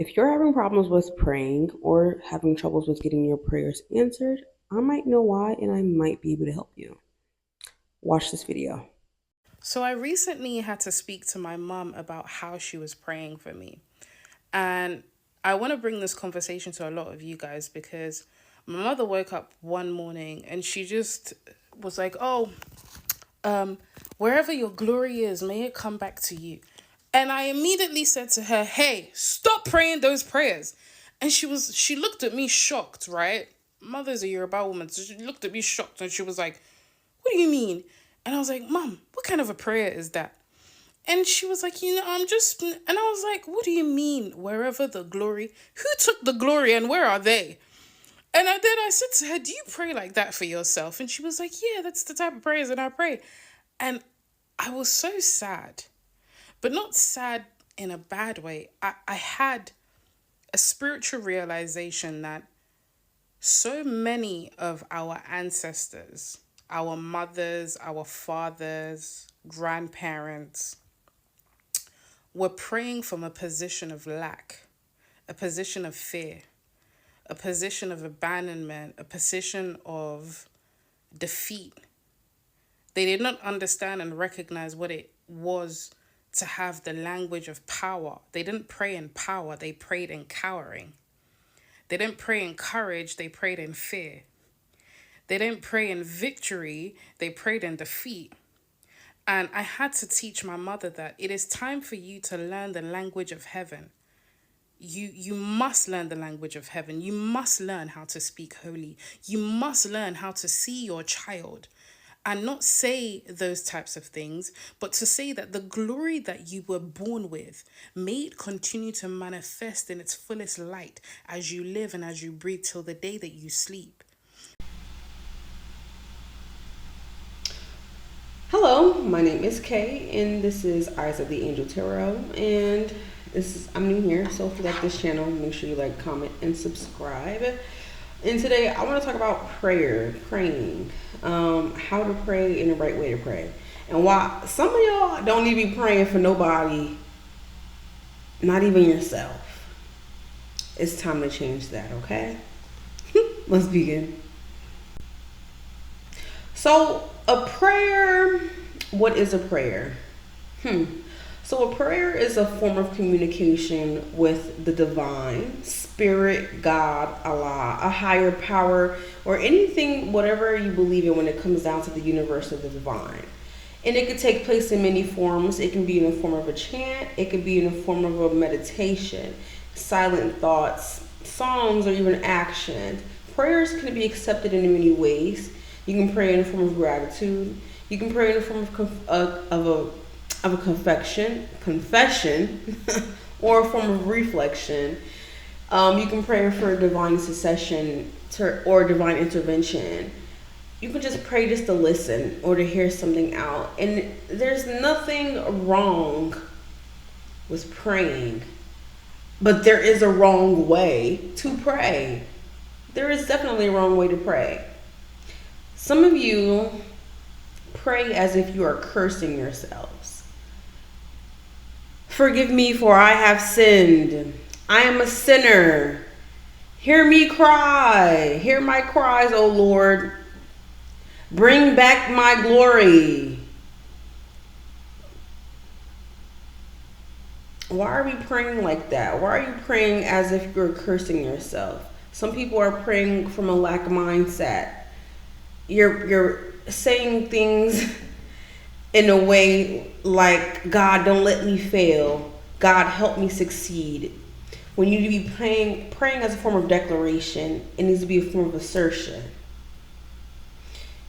If you're having problems with praying or having troubles with getting your prayers answered, I might know why and I might be able to help you. Watch this video. So I recently had to speak to my mum about how she was praying for me. And I want to bring this conversation to a lot of you guys because my mother woke up one morning and she just was like, "Oh, wherever your glory is, may it come back to you." And I immediately said to her, "Hey, stop praying those prayers." And she looked at me shocked, right? Mother's a Yoruba woman, so she looked at me shocked and she was like, "What do you mean?" And I was like, "Mom, what kind of a prayer is that?" And she was like, I'm just, and I was like, "What do you mean, wherever the glory? Who took the glory and where are they?" And then I said to her, "Do you pray like that for yourself?" And she was like, "Yeah, that's the type of prayers that I pray." And I was so sad, but not sad in a bad way. I had a spiritual realization that so many of our ancestors, our mothers, our fathers, grandparents, were praying from a position of lack, a position of fear, a position of abandonment, a position of defeat. They did not understand and recognize what it was to have the language of power. They didn't pray in power, they prayed in cowering. They didn't pray in courage, they prayed in fear. They didn't pray in victory, they prayed in defeat. And I had to teach my mother that it is time for you to learn the language of heaven. You must learn the language of heaven. You must learn how to speak holy. You must learn how to see your child and not say those types of things, but to say that the glory that you were born with, may it continue to manifest in its fullest light as you live and as you breathe till the day that you sleep. Hello, my name is Kay, and this is Eyes of the Angel Tarot. And I'm new here, so if you like this channel, make sure you like, comment, and subscribe. And today I want to talk about praying, how to pray and the right way to pray, and why some of y'all don't need to be praying for nobody, not even yourself. It's time to change that, okay? Let's begin. So, a prayer, what is a prayer? So, a prayer is a form of communication with the divine, spirit, God, Allah, a higher power, or anything, whatever you believe in when it comes down to the universe of the divine. And it could take place in many forms. It can be in the form of a chant, it could be in the form of a meditation, silent thoughts, songs, or even action. Prayers can be accepted in many ways. You can pray in the form of gratitude. You can pray in the form of a confession, or a form of reflection. You can pray for divine intercession or divine intervention. You can just pray just to listen or to hear something out. And there's nothing wrong with praying, but there is a wrong way to pray. There is definitely a wrong way to pray. Some of you pray as if you are cursing yourselves. Forgive me, for I have sinned. I am a sinner. Hear me cry. Hear my cries, O Lord. Bring back my glory. Why are we praying like that? Why are you praying as if you're cursing yourself? Some people are praying from a lack mindset. You're saying things in a way like, God, don't let me fail. God, help me succeed. When you need to be praying as a form of declaration, it needs to be a form of assertion.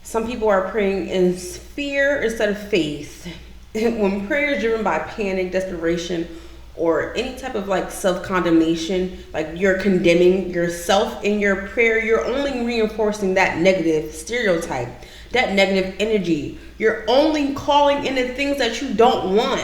Some people are praying in fear instead of faith. When prayer is driven by panic, desperation, or any type of like self-condemnation, like you're condemning yourself in your prayer, you're only reinforcing that negative stereotype, that negative energy. You're only calling in the things that you don't want.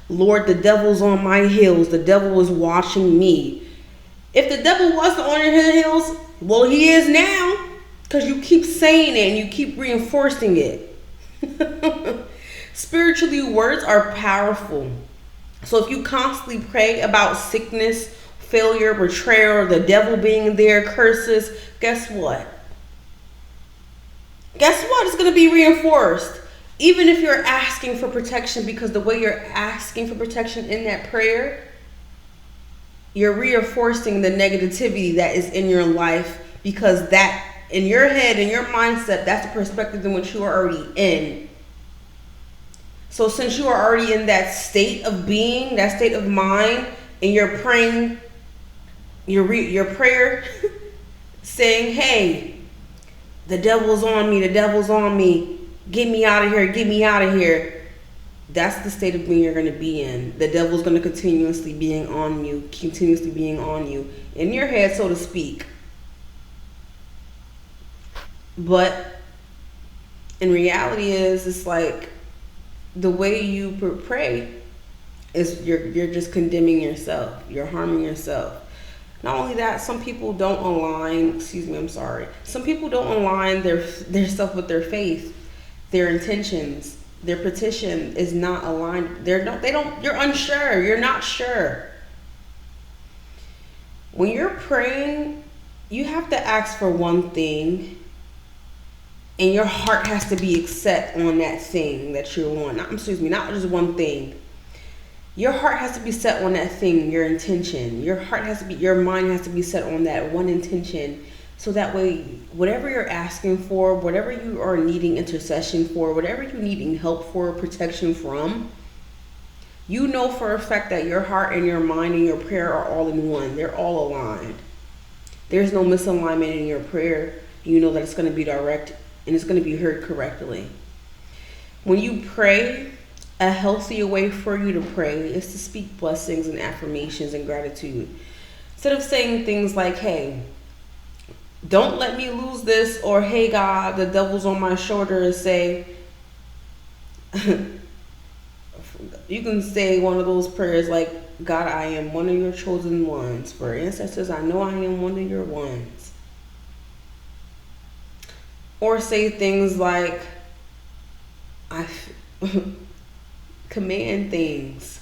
Lord, the devil's on my heels. The devil is watching me. If the devil wasn't on your heels, well, he is now, because you keep saying it and you keep reinforcing it. Spiritually, words are powerful. So if you constantly pray about sickness, failure, betrayal, the devil being there, curses, guess what? Guess what? It's going to be reinforced. Even if you're asking for protection, because the way you're asking for protection in that prayer, you're reinforcing the negativity that is in your life, because that, in your head, in your mindset, that's the perspective in which you are already in. So since you are already in that state of being, that state of mind, and you're praying your prayer saying, hey, the devil's on me, the devil's on me, get me out of here, get me out of here. That's the state of being you're going to be in. The devil's going to continuously being on you, in your head, so to speak. But in reality it's like the way you pray is you're just condemning yourself. You're harming yourself. Not only that, some people don't align. Some people don't align their stuff with their faith, their intentions. Their petition is not aligned. You're unsure. You're not sure. When you're praying, you have to ask for one thing, and your heart has to be set on that thing that you want. Not just one thing. Your heart has to be set on that thing, your intention. Your mind has to be set on that one intention. So that way, whatever you're asking for, whatever you are needing intercession for, whatever you're needing help for, protection from, you know for a fact that your heart and your mind and your prayer are all in one. They're all aligned. There's no misalignment in your prayer. You know that it's going to be direct and it's going to be heard correctly. When you pray, a healthier way for you to pray is to speak blessings and affirmations and gratitude. Instead of saying things like, hey, don't let me lose this, or hey God, the devil's on my shoulder, and say, you can say one of those prayers like, God, I am one of your chosen ones. For ancestors, I know I am one of your ones. Or say things like, I command things.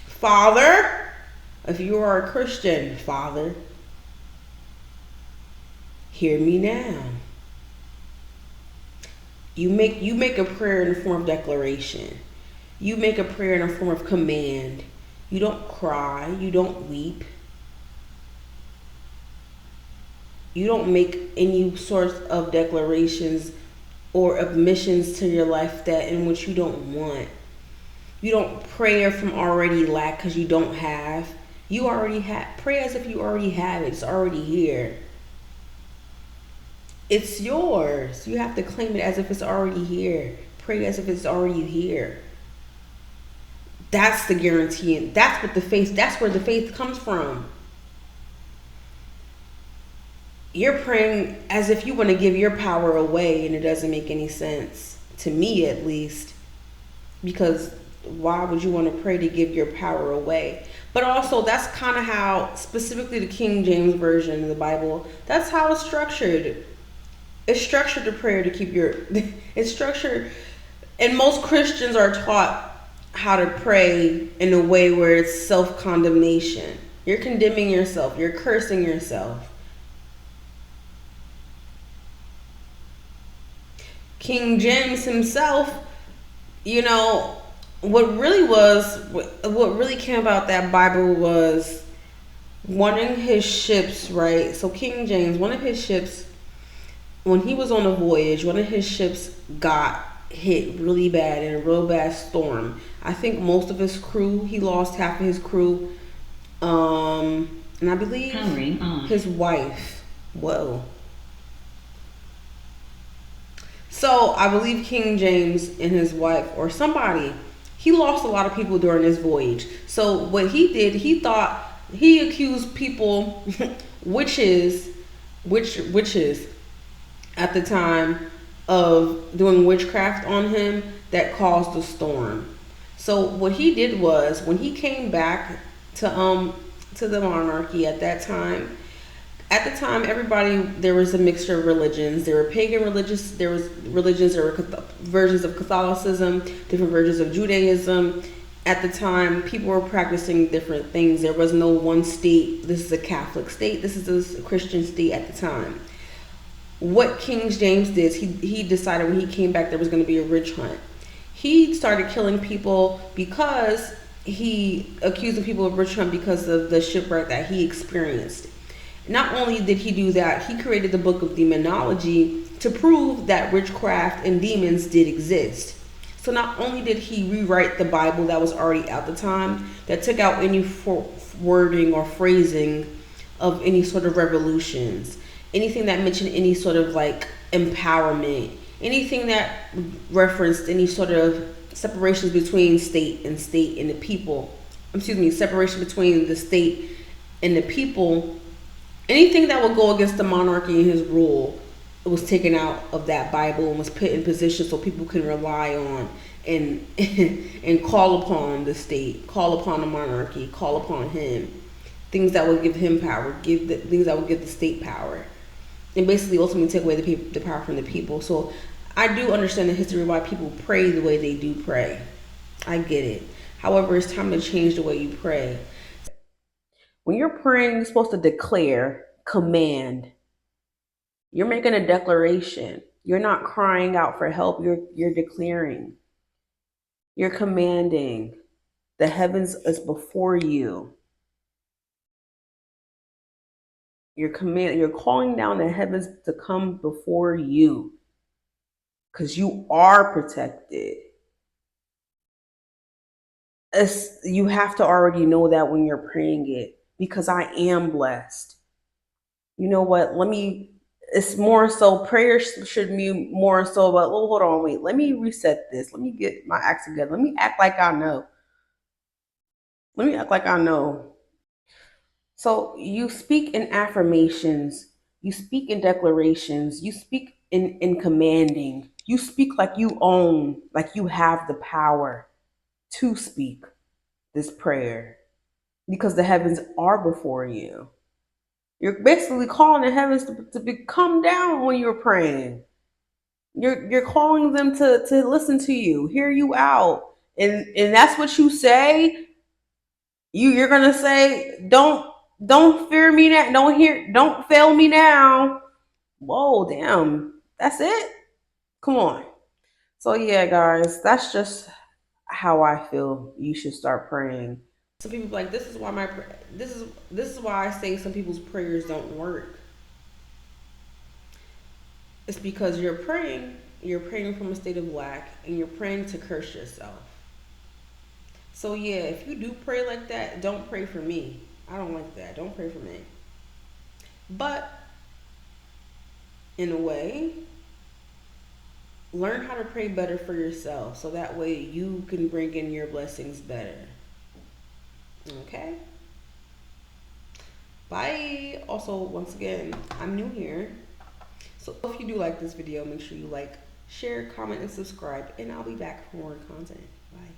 Father, if you are a Christian, Father, hear me now. You make a prayer in the form of declaration. You make a prayer in a form of command. You don't cry. You don't weep. You don't make any sorts of declarations or admissions to your life that in which you don't want. You don't pray from already lack because you don't have. You already have. Pray as if you already have it. It's already here. It's yours. You have to claim it as if it's already here. Pray as if it's already here. That's the guarantee. And that's where the faith comes from. You're praying as if you want to give your power away, and it doesn't make any sense. To me, at least. Because why would you want to pray to give your power away? But also, that's kind of how, specifically the King James Version of the Bible, that's how it's structured. It's structured, the prayer, to keep it's structured. And most Christians are taught how to pray in a way where it's self-condemnation. You're condemning yourself. You're cursing yourself. King James himself, what really came about that Bible was one of his ships, right? So King James, one of his ships, when he was on a voyage, one of his ships got hit really bad in a real bad storm. I think most of his crew, he lost half of his crew. And I believe his wife. Whoa. So I believe King James and his wife or somebody, he lost a lot of people during this voyage. So what he did, he accused people, witches at the time, of doing witchcraft on him that caused the storm. So what he did was, when he came back to the monarchy at the time, there was a mixture of religions. There were pagan religions, there were versions of Catholicism, different versions of Judaism, At the time, people were practicing different things. There was no one state. This is a Catholic state. This is a Christian state at the time. What King James did, he decided when he came back there was going to be a witch hunt. He started killing people because he accused the people of witch hunt because of the shipwreck that he experienced. Not only did he do that, he created the book of demonology to prove that witchcraft and demons did exist. So not only did he rewrite the Bible that was already out the time, that took out any wording or phrasing of any sort of revolutions, anything that mentioned any sort of like empowerment, anything that referenced any sort of separations between state and the people. Excuse me, separation between the state and the people. Anything that would go against the monarchy and his rule was taken out of that Bible and was put in position so people can rely on and and call upon the state, call upon the monarchy, call upon him. Things that would give him power, things that would give the state power, and basically ultimately take away the power from the people. So I do understand the history of why people pray the way they do pray. I get it. However, it's time to change the way you pray. When you're praying, you're supposed to declare, command. You're making a declaration. You're not crying out for help. You're declaring. You're commanding. The heavens is before you. You're calling down the heavens to come before you. Because you are protected. You have to already know that when you're praying it. Because I am blessed. You know what? It's more so, prayer should be more so about, oh, hold on, wait, let me reset this. Let me get my acts together. Let me act like I know. Let me act like I know. So you speak in affirmations, you speak in declarations, you speak in commanding, you speak like you own, like you have the power to speak this prayer because the heavens are before you. You're basically calling the heavens come down when you're praying. You're calling them to listen to you, hear you out. And that's what you say. You're gonna say, don't fear me now, don't fail me now. Whoa, damn. That's it? Come on. So yeah, guys, that's just how I feel you should start praying. Some people like, this is why I say some people's prayers don't work. It's because you're praying from a state of lack, and you're praying to curse yourself. So yeah, if you do pray like that, don't pray for me. I don't like that. Don't pray for me. But in a way, learn how to pray better for yourself so that way you can bring in your blessings better. Okay? Bye. Also, once again, I'm new here. So if you do like this video, make sure you like, share, comment, and subscribe. And I'll be back for more content. Bye.